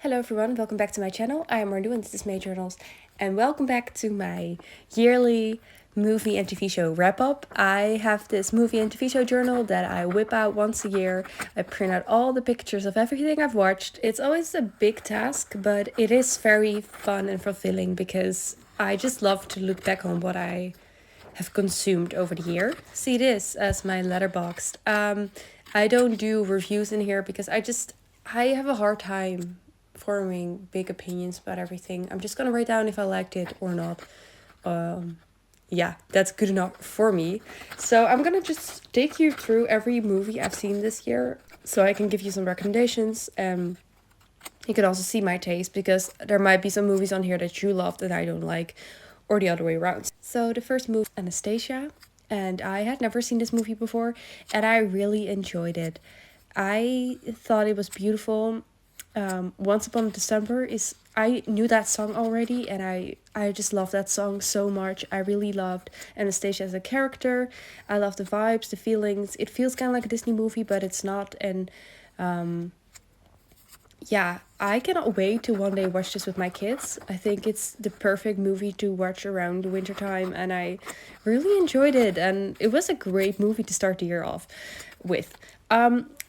Hello everyone, welcome back to my channel. I am Mardu and this is Mae Journals, and welcome back to my yearly movie and TV show wrap up. I have this movie and TV show journal that I whip out once a year. I print out all the pictures of everything I've watched. It's always a big task, but it is very fun and fulfilling because I just love to look back on what I have consumed over the year. See this as my letterboxd. I don't do reviews in here because I have a hard time forming big opinions about everything. I'm just gonna write down if I liked it or not. Yeah, that's good enough for me. So I'm gonna just take you through every movie I've seen this year so I can give you some recommendations. You can also see my taste because there might be some movies on here that you love that I don't like, or the other way around. So the first movie, Anastasia, and I had never seen this movie before, and I really enjoyed it. I thought it was beautiful. Once Upon a December is I knew that song already, and I just love that song so much. I really loved Anastasia as a character. I love the vibes, the feelings. It feels kind of like a Disney movie, but it's not. And yeah, I cannot wait to one day watch this with my kids. I think it's the perfect movie to watch around the wintertime, and I really enjoyed it. And it was a great movie to start the year off with.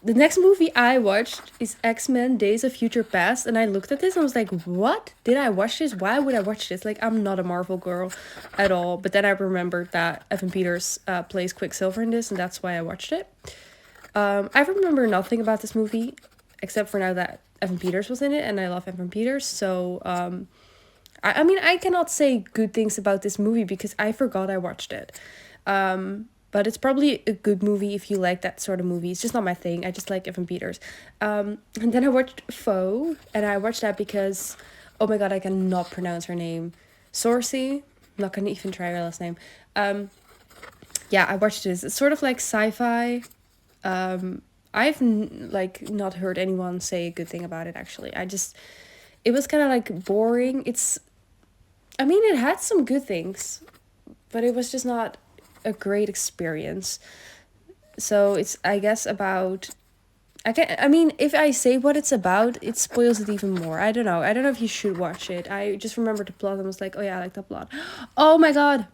The next movie I watched is X-Men Days of Future Past, and I looked at this and was like, what? Did I watch this? Why would I watch this? Like, I'm not a Marvel girl at all. But then I remembered that Evan Peters plays Quicksilver in this, and that's why I watched it. I remember nothing about this movie, except for now that Evan Peters was in it, and I love Evan Peters, so I mean, I cannot say good things about this movie because I forgot I watched it. But it's probably a good movie if you like that sort of movie. It's just not my thing. I just like Evan Peters. And then I watched Foe, and I watched that because, oh my god, I cannot pronounce her name. Sorcy? I'm not gonna even try her last name. Yeah, I watched this. It's sort of like sci-fi. I've not heard anyone say a good thing about it, actually. It was kind of like boring. I mean, it had some good things, but it was just not a great experience. So it's, I guess, about I mean, if I say what it's about, it spoils it even more. I don't know. I don't know if you should watch it. I just remembered the plot and was like, oh yeah, I like that plot. Oh my god.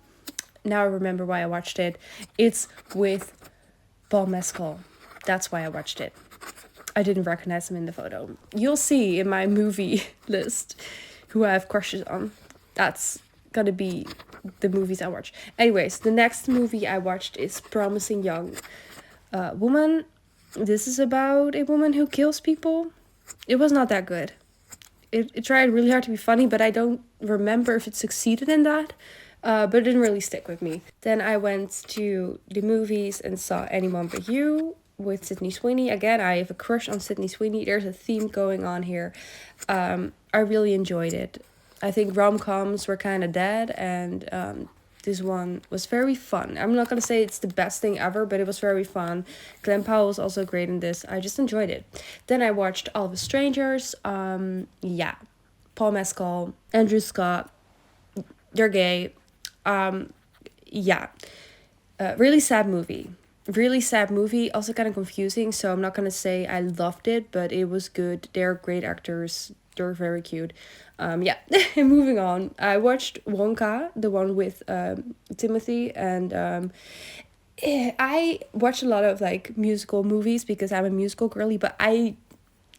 Now I remember why I watched it. It's with Paul Mescal. That's why I watched it. I didn't recognize him in the photo. You'll see in my movie list who I have crushes on. That's gonna be the movies I watch. Anyways, the next movie I watched is Promising Young Woman. This is about a woman who kills people. It was not that good. It tried really hard to be funny, but I don't remember if it succeeded in that. But it didn't really stick with me. Then I went to the movies and saw Anyone But You with Sydney Sweeney. Again, I have a crush on Sydney Sweeney. There's a theme going on here. I really enjoyed it. I think rom-coms were kind of dead, and this one was very fun. I'm not gonna say it's the best thing ever, but it was very fun. Glenn Powell was also great in this. I just enjoyed it. Then I watched All of the Strangers. Yeah, Paul Mescal, Andrew Scott, they're gay. Yeah, really sad movie. Really sad movie. Also kind of confusing. So I'm not gonna say I loved it, but it was good. They're great actors. They're very cute. Yeah. Moving on. I watched Wonka, the one with Timothy, and I watch a lot of like musical movies because I'm a musical girly, but I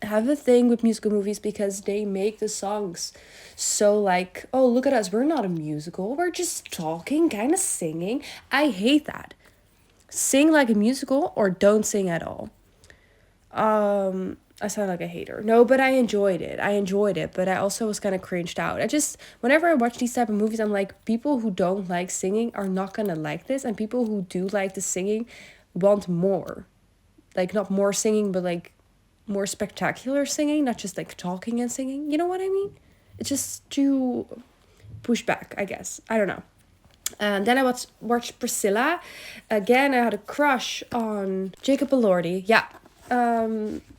have a thing with musical movies because they make the songs so like, oh, look at us, we're not a musical, we're just talking, kind of singing. I hate that. Sing like a musical or don't sing at all. I sound like a hater. No, but I enjoyed it, but I also was kind of cringed out. Whenever I watch these type of movies, I'm like, people who don't like singing are not gonna like this, and people who do like the singing want more. Like, not more singing, but like more spectacular singing, not just like talking and singing. You know what I mean? It's just too push back, I guess. I don't know. And then I watched Priscilla. Again, I had a crush on Jacob Elordi. Yeah.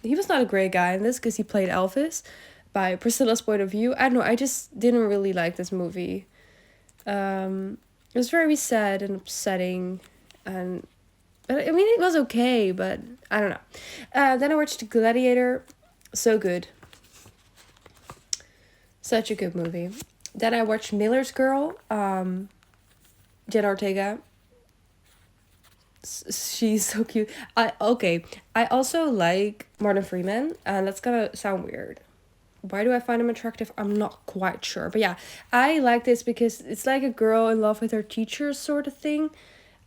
He was not a great guy in this because he played Elvis by Priscilla's point of view. I don't know, I just didn't really like this movie. It was very sad and upsetting, and I mean, it was okay, but I don't know. Then I watched Gladiator. So good. Such a good movie. Then I watched Miller's Girl. Jen Ortega. She's so cute. I also like Martin Freeman, and that's gonna sound weird. Why do I find him attractive? I'm not quite sure. But yeah, I like this because it's like a girl in love with her teacher sort of thing.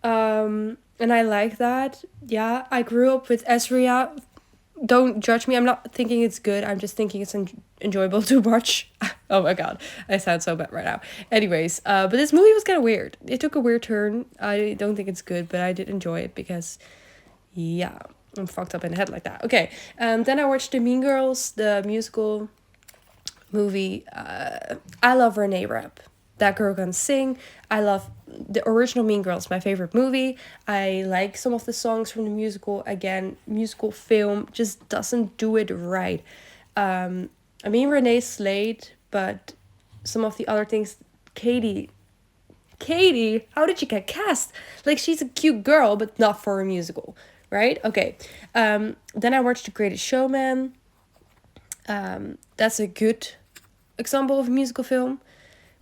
And I like that. Yeah, I grew up with Ezria. Don't judge me. I'm not thinking it's good. I'm just thinking it's enjoyable to watch. Oh my god, I sound so bad right now. Anyways, but this movie was kind of weird. It took a weird turn. I don't think it's good, but I did enjoy it because, yeah, I'm fucked up in the head like that. Okay, then I watched the Mean Girls, the musical movie. I love Renee Rapp. That girl can sing. I love the original Mean Girls, my favorite movie. I like some of the songs from the musical. Again, musical film just doesn't do it right. I mean, Renee slayed, but some of the other things, Katie, how did you get cast? Like, she's a cute girl, but not for a musical, right? Okay. Then I watched The Greatest Showman. That's a good example of a musical film,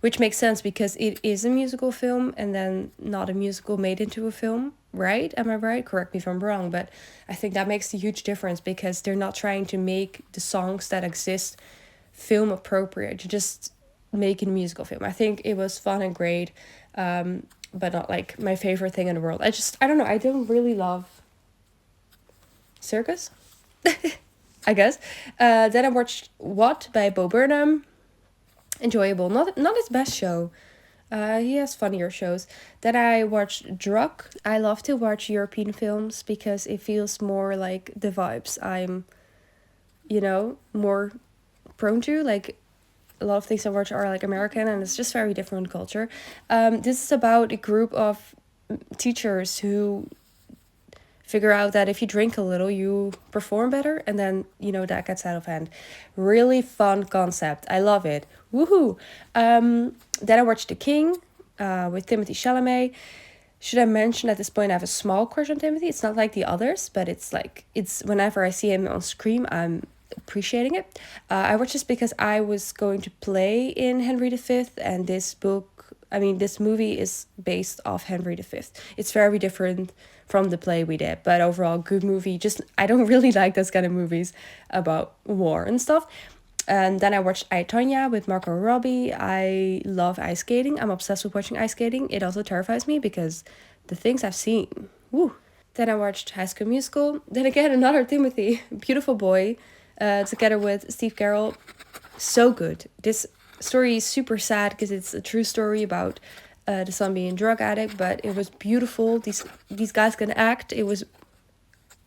which makes sense because it is a musical film and then not a musical made into a film, right? Am I right? Correct me if I'm wrong, but I think that makes a huge difference because they're not trying to make the songs that exist film appropriate. You just make a musical film. I think it was fun and great, but not like my favorite thing in the world. I don't know, I don't really love circus, I guess. Then I watched What by Bo Burnham. Enjoyable, not his best show. He has funnier shows. Then I watched Druk. I love to watch European films because it feels more like the vibes I'm, more prone to. Like, a lot of things I watch are like American, and it's just very different culture. This is about a group of teachers who figure out that if you drink a little, you perform better, and then, that gets out of hand. Really fun concept. I love it. Woohoo! Then I watched The King with Timothée Chalamet. Should I mention at this point I have a small crush on Timothy? It's not like the others, but it's whenever I see him on screen, I'm appreciating it. I watched this because I was going to play in Henry V, and this movie is based off Henry V. It's very different from the play we did, but overall good movie. Just, I don't really like those kind of movies about war and stuff. And then I watched I, Tonya with Margot Robbie. I love ice skating. I'm obsessed with watching ice skating. It also terrifies me because the things I've seen. Woo. Then I watched High School Musical. Then again, another Timothy, Beautiful Boy, together with Steve Carell. So good. This story is super sad because it's a true story about the son being a drug addict, but it was beautiful. These guys can act. It was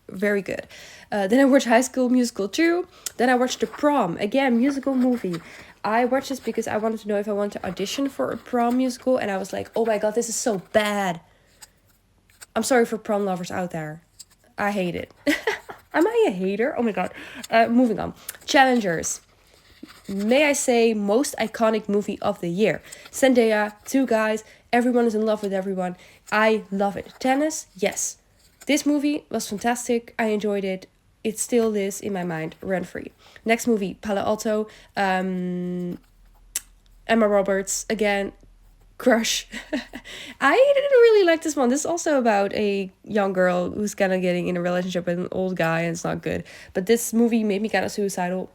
very good. Then I watched High School Musical 2. Then I watched The Prom. Again, musical movie. I watched this because I wanted to know if I wanted to audition for a prom musical, and I was like, oh my god, this is so bad. I'm sorry for prom lovers out there. I hate it. Am I a hater? Oh my god. Moving on. Challengers. May I say, most iconic movie of the year. Zendaya, two guys, everyone is in love with everyone. I love it. Tennis, yes. This movie was fantastic. I enjoyed it. It still is in my mind, rent-free. Next movie, Palo Alto. Emma Roberts, again, crush. I didn't really like this one. This is also about a young girl who's kind of getting in a relationship with an old guy, and it's not good. But this movie made me kind of suicidal.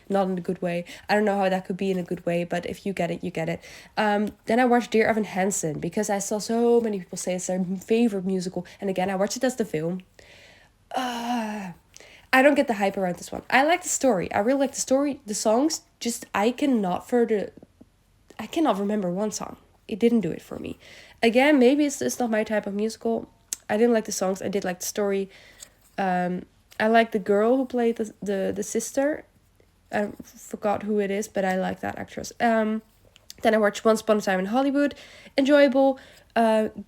Not in a good way. I don't know how that could be in a good way, but if you get it, you get it. Then I watched Dear Evan Hansen because I saw so many people say it's their favorite musical. And again, I watched it as the film. I don't get the hype around this one. I like the story. I really like the story. The songs, just I cannot remember one song. It didn't do it for me. Again, maybe it's not my type of musical. I didn't like the songs. I did like the story. I like the girl who played the sister. I forgot who it is, but I like that actress. Then I watched Once Upon a Time in Hollywood. Enjoyable.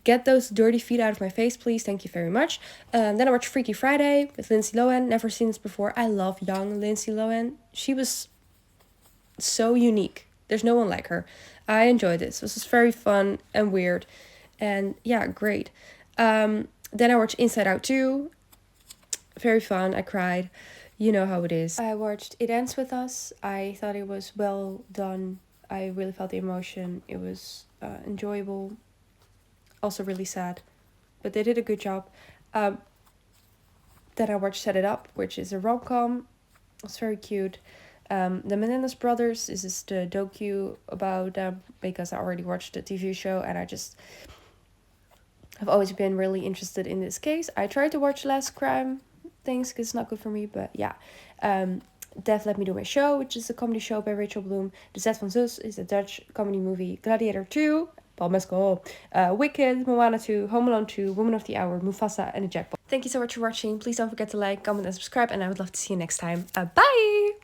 Get those dirty feet out of my face, please. Thank you very much. Then I watched Freaky Friday with Lindsay Lohan. Never seen this before. I love young Lindsay Lohan. She was so unique. There's no one like her. I enjoyed this. This was very fun and weird. And yeah, great. Then I watched Inside Out 2. Very fun. I cried. You know how it is. I watched It Ends With Us. I thought it was well done. I really felt the emotion. It was enjoyable, also really sad, but they did a good job. Um, then I watched Set It Up, which is a rom-com. It's very cute. The Menendez Brothers is just a docu about them because I already watched the TV show and I just have always been really interested in this case. I tried to watch less crime things because it's not good for me, but yeah. Death Let Me Do My Show, which is a comedy show by Rachel Bloom. De Zet van Zus is a Dutch comedy movie. Gladiator 2, Paul Mescal. Wicked, Moana 2, Home Alone 2, Woman of the Hour, Mufasa, and The Jackpot. Thank you so much for watching. Please don't forget to like, comment, and subscribe, and I would love to see you next time. Bye!